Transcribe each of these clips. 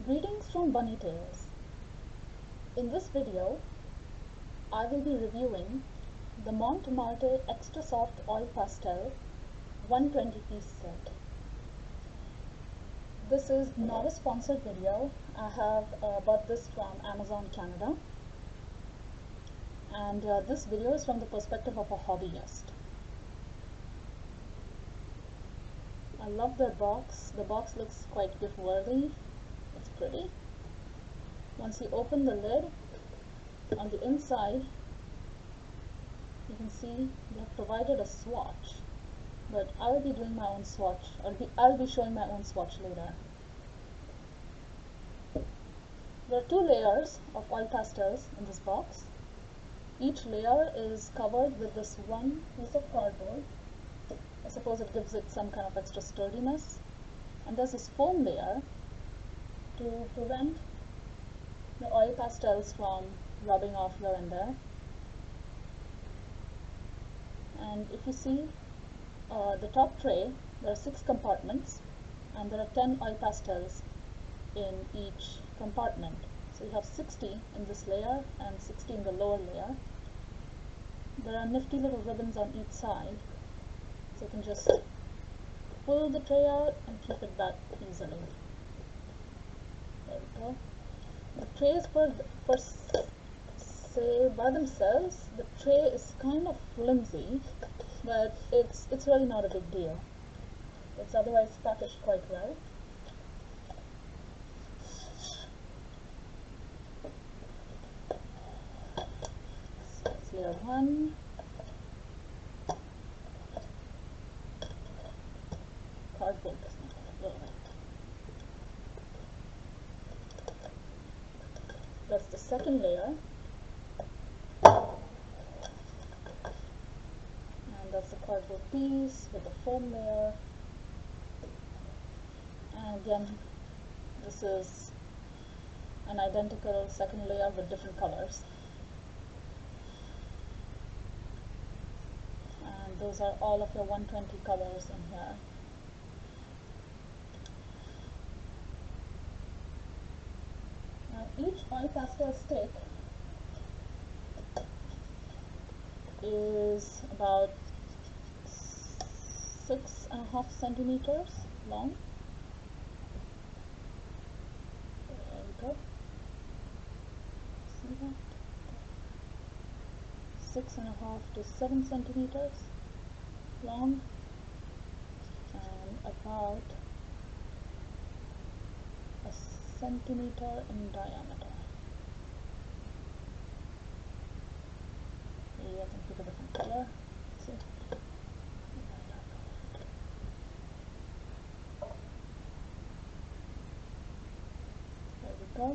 Greetings from Bunny Tales. In this video, I will be reviewing the Mont Marte Extra Soft Oil Pastel 120-piece set. This is not a sponsored video. I have bought this from Amazon Canada, and this video is from the perspective of a hobbyist. I love their box. The box looks quite gift-worthy. It's pretty. Once you open the lid, on the inside you can see they have provided a swatch, but I'll be doing my own swatch. I'll be showing my own swatch later. There are two layers of oil pastels in this box. Each layer is covered with this one piece of cardboard. I suppose it gives it some kind of extra sturdiness. And there's this foam layer to prevent the oil pastels from rubbing off here and there. And if you see the top tray, there are 6 compartments, and there are 10 oil pastels in each compartment. So you have 60 in this layer and 60 in the lower layer. There are nifty little ribbons on each side, so you can just pull the tray out and keep it back easily. There we go. The trays per se by themselves, the tray is kind of flimsy, but it's really not a big deal. It's otherwise packaged quite well. So it's layer 1. Cardboard does not want to go. That's the second layer, and that's the cardboard piece with the foam layer. And again, this is an identical second layer with different colors, and those are all of your 120 colors in here. Each oil pastel stick is about 6.5 centimeters long. There we go. See that? 6.5 to 7 centimeters long, and about a centimeter in diameter. Maybe I can pick a different color. See? There we go.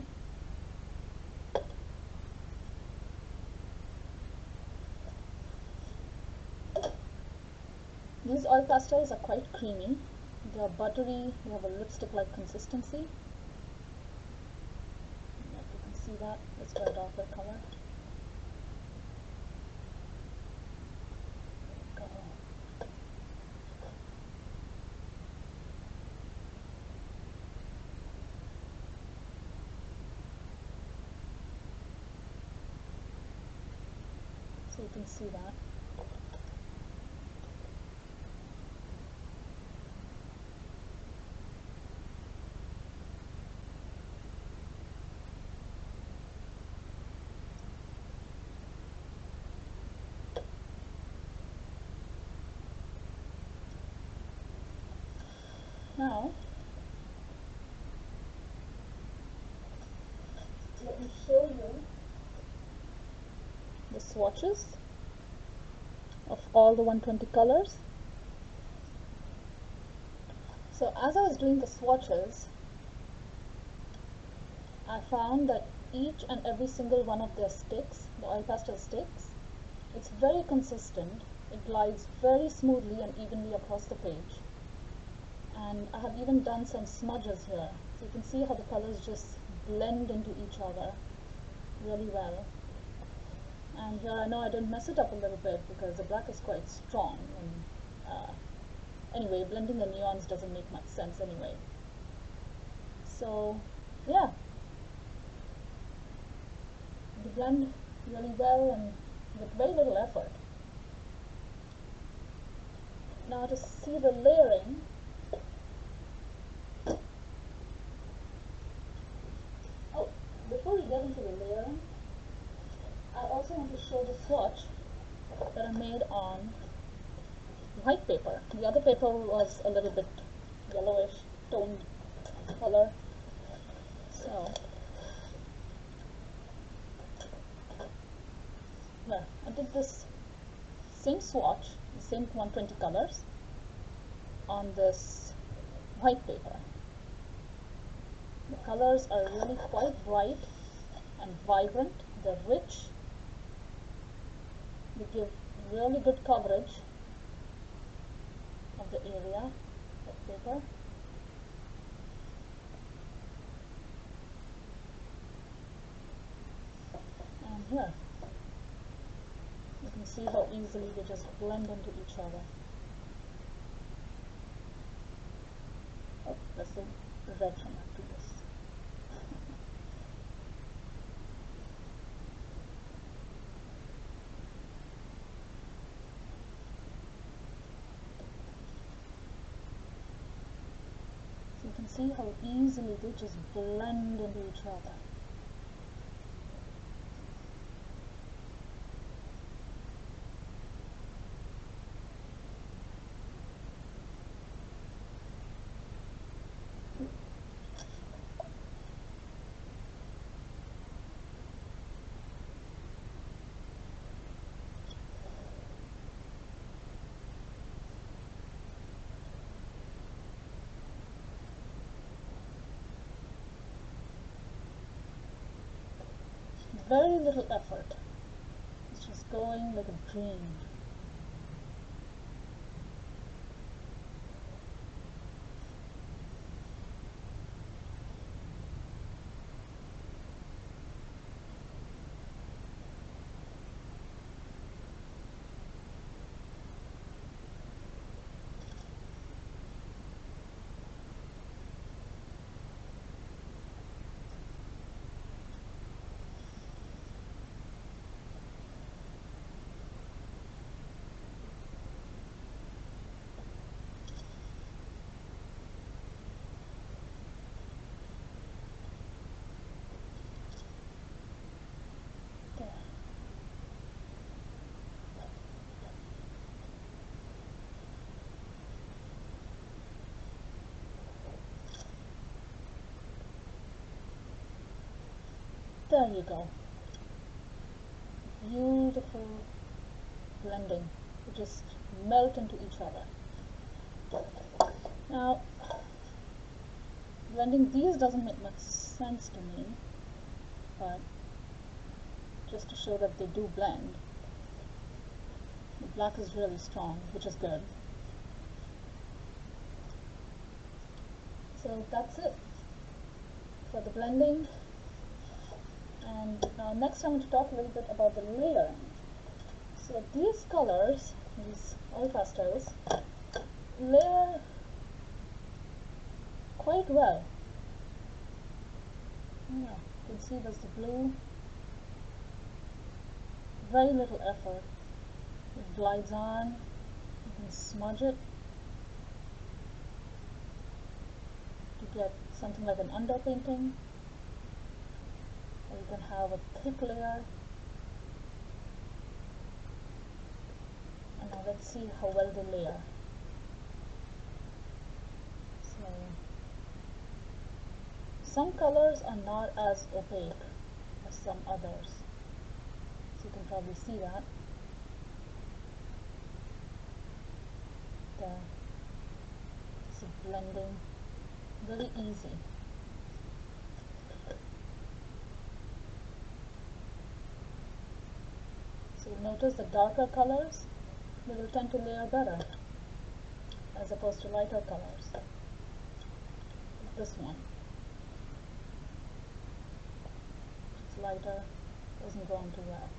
These oil pastels are quite creamy. They are buttery. They have a lipstick-like consistency. See that? Let's try a darker color. There we go. So you can see that. Now, let me show you the swatches of all the 120 colors. So as I was doing the swatches, I found that each and every single one of their sticks, the oil pastel sticks, it's very consistent. It glides very smoothly and evenly across the page. And I have even done some smudges here, so you can see how the colors just blend into each other really well. And here I know I didn't mess it up a little bit because the black is quite strong, and anyway, blending the neons doesn't make much sense anyway. So yeah, they blend really well and with very little effort. Now to see the layering, oh, before we get into the layering, I also want to show the swatch that I made on white paper. The other paper was a little bit yellowish toned color. So yeah, I did this same swatch, the same 120 colors on this white paper. The colors are really quite bright and vibrant. They're rich. They give really good coverage of the area of paper. And here, you can see how easily they just blend into each other. Oh, that's the red from my previous. So you can see how easily they just blend into each other. Very little effort. It's just going like a dream. There you go. Beautiful blending. They just melt into each other. Now, blending these doesn't make much sense to me, but just to show that they do blend. The black is really strong, which is good. So that's it for the blending. And next I'm going to talk a little bit about the layering. So these colors, these oil pastels, layer quite well. Yeah, you can see there's the blue. Very little effort. It glides on. You can smudge it to get something like an underpainting. Or you can have a thick layer. And now let's see how well they layer. So some colors are not as opaque as some others. So you can probably see that. There. So blending, very easy. So you'll notice the darker colors, they will tend to layer better as opposed to lighter colors. Like this one. It's lighter, doesn't go on too well.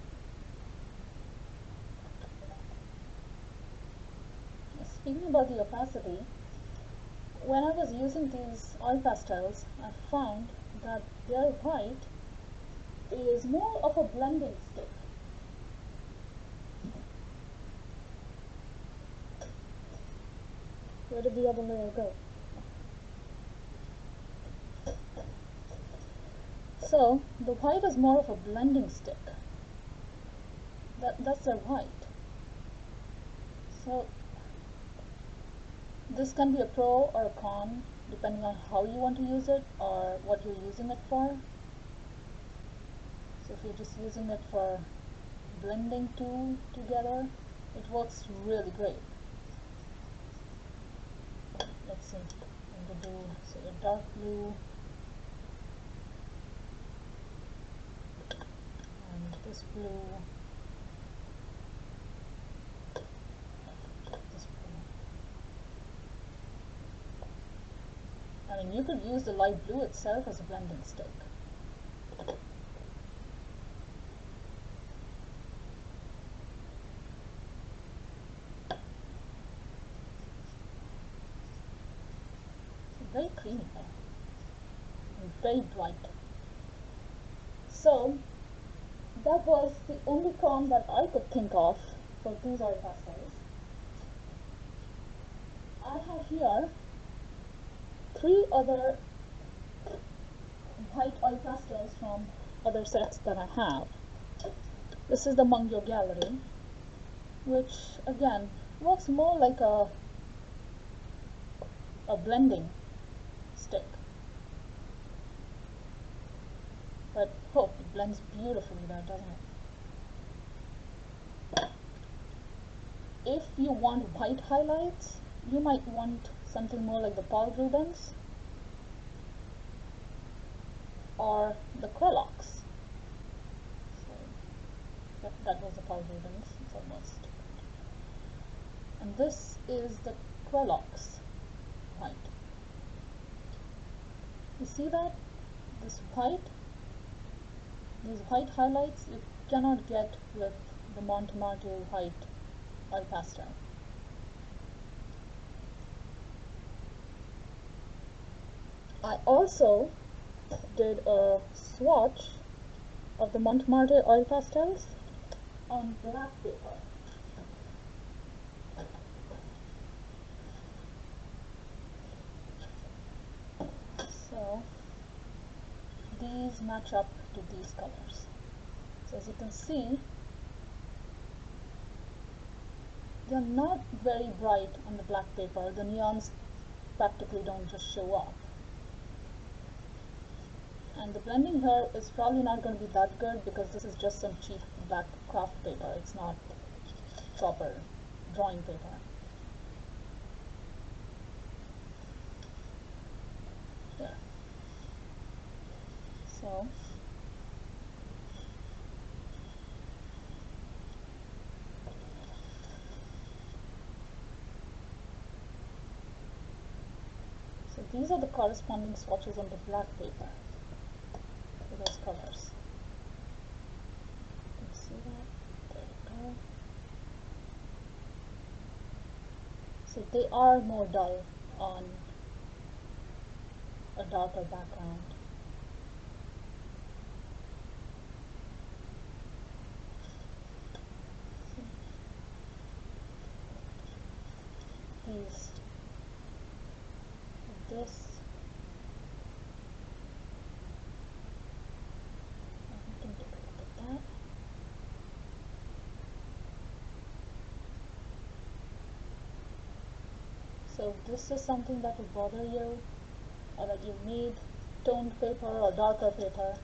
Speaking about the opacity, when I was using these oil pastels, I found that their white is more of a blending stick. Where did the other layer go? So the white is more of a blending stick. That's their white. So this can be a pro or a con depending on how you want to use it or what you're using it for. So if you're just using it for blending two together, it works really great. Let's see, I'm going to do say a dark blue and this blue. I mean, you could use the light blue itself as a blending stick. Very creamy though, and very bright. So that was the only con that I could think of for these oil pastels. I have here 3 other white oil pastels from other sets that I have. This is the Mungyo Gallery, which again works more like a blending stick, but oh, it blends beautifully there, doesn't it? If you want white highlights, you might want something more like the Paul Rubens or the Quelox. So, yep, that was the Paul Rubens, it's almost. And this is the Quelox white. You see that? This white, these white highlights you cannot get with the Mont Marte white oil pastel. I also did a swatch of the Mont Marte oil pastels on black paper. So these match up to these colors. So as you can see, they're not very bright on the black paper. The neons practically don't just show up. And the blending here is probably not going to be that good because this is just some cheap black craft paper. It's not proper drawing paper. There. So these are the corresponding swatches on the black paper for those colors. You can see that? There we go. So they are more dull on a darker background. These, this, I can take a look at that. So this is something that will bother you, or that you need toned paper or darker paper.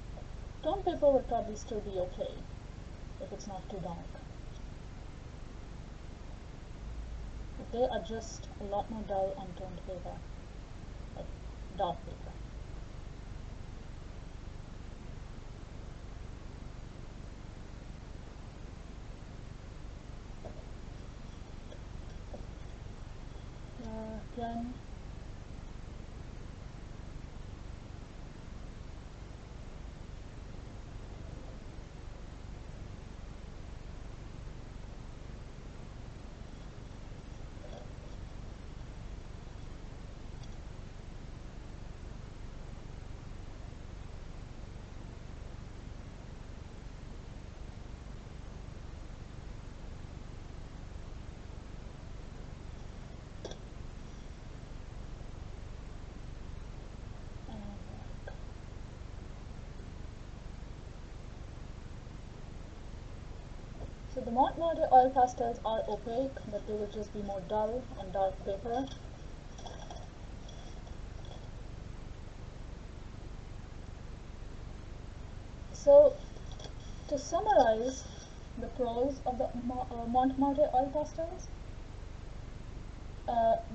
Toned paper would probably still be okay if it's not too dark. But they are just a lot more dull on toned paper, like dark paper. Again, the Mont Marte oil pastels are opaque, but they will just be more dull on dark paper. So, to summarize the pros of the Mont Marte oil pastels,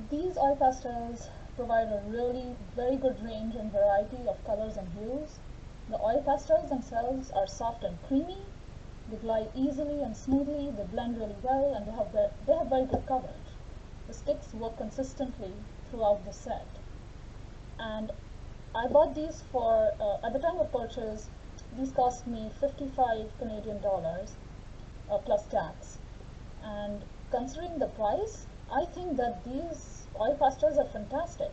these oil pastels provide a really very good range and variety of colors and hues. The oil pastels themselves are soft and creamy. They glide easily and smoothly, they blend really well, and they have very good coverage. The sticks work consistently throughout the set. And I bought these for, at the time of purchase, these cost me 55 Canadian dollars plus tax. And considering the price, I think that these oil pastels are fantastic.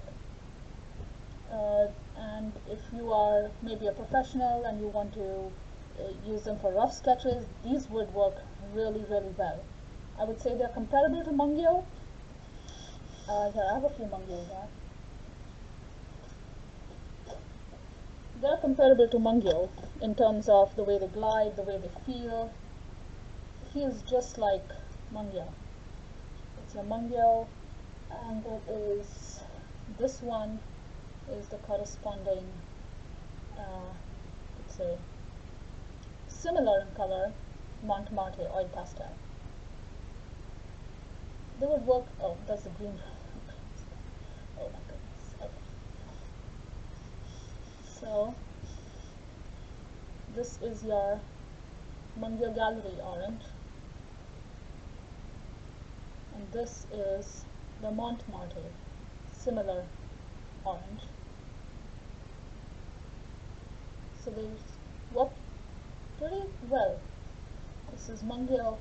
And if you are maybe a professional and you want to use them for rough sketches, these would work really, really well. I would say they're comparable to Mungyo. Here, I have a few Mungyo here. They're comparable to Mungyo in terms of the way they glide, the way they feel. It feels just like Mungyo. It's a Mungyo, and it is, this one is the corresponding, let's say, similar in color Mont Marte oil pastel. They would work. Oh, that's the green. Oh my goodness. Okay. So this is your Mungyo Gallery orange, and this is the Mont Marte similar orange. So they work pretty well. This is Mungyo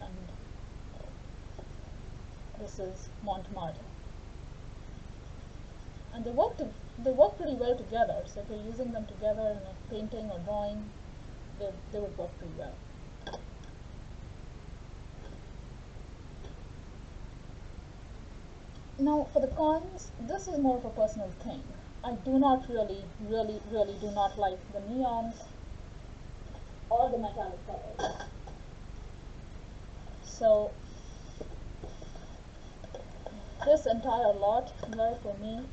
and this is Mont Marte. And they work pretty well together. So if you're using them together in a painting or drawing, they would work pretty well. Now for the cons, this is more of a personal thing. I do not really do not like the neons or the metallic colors. So this entire lot here for me,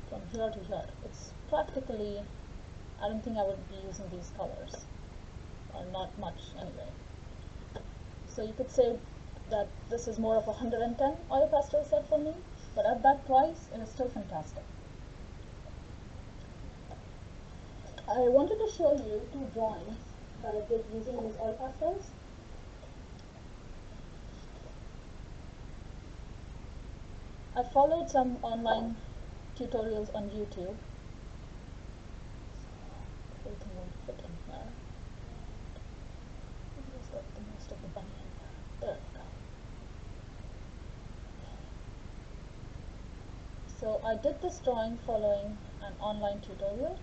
from here to here, it's practically, I don't think I would be using these colors, or not much anyway. So you could say that this is more of a 110 oil pastel set for me, but at that price it is still fantastic. I wanted to show you two drawings that I did using these oil pastels. I followed some online tutorials on YouTube. Everything won't fit in here. Where's the most of the bunny in here? There we go. So I did this drawing following an online tutorial.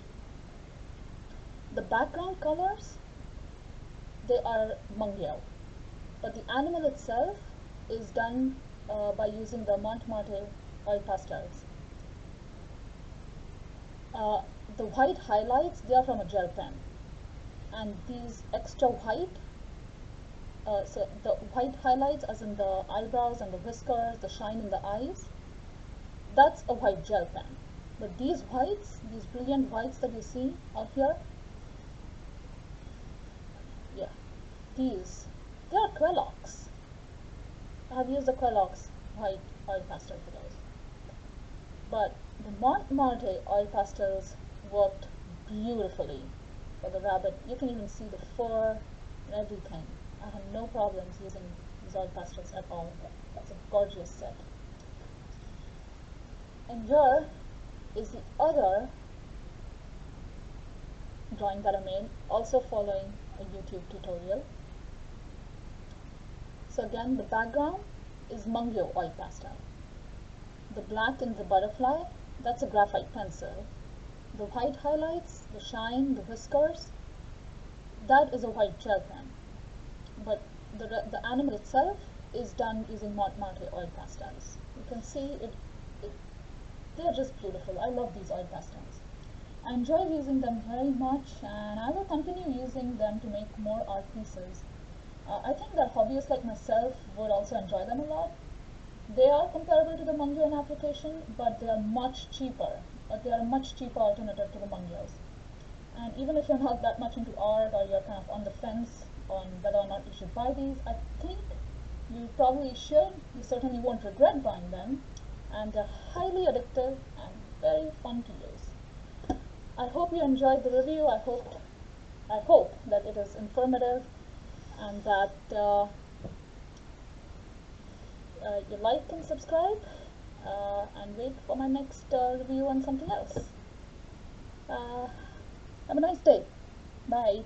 The background colors, they are Mungyo, but the animal itself is done by using the Mont Marte oil pastels. The white highlights, they are from a gel pen, and these extra white, so the white highlights as in the eyebrows and the whiskers, the shine in the eyes, that's a white gel pen. But these whites, these brilliant whites that you see out here, yeah, these, they are Quelox. I have used the Quelox white oil pastel for those. But the Mont Marte oil pastels worked beautifully for the rabbit. You can even see the fur and everything. I had no problems using these oil pastels at all. That's a gorgeous set. And here is the other drawing that I made, also following a YouTube tutorial. So again, the background is Mungyo oil pastel. The black in the butterfly, that's a graphite pencil. The white highlights, the shine, the whiskers, that is a white gel pen. But the animal itself is done using Mont Marte oil pastels. You can see they're just beautiful. I love these oil pastels. I enjoy using them very much, and I will continue using them to make more art pieces. I think that hobbyists like myself would also enjoy them a lot. They are comparable to the Mungyo in application, but they are much cheaper. They are a much cheaper alternative to the Mungyos. And even if you're not that much into art, or you're kind of on the fence on whether or not you should buy these, I think you probably should. You certainly won't regret buying them. And they're highly addictive and very fun to use. I hope you enjoyed the review. I hope that it is informative and that you like and subscribe, and wait for my next review on something else. Have a nice day. Bye.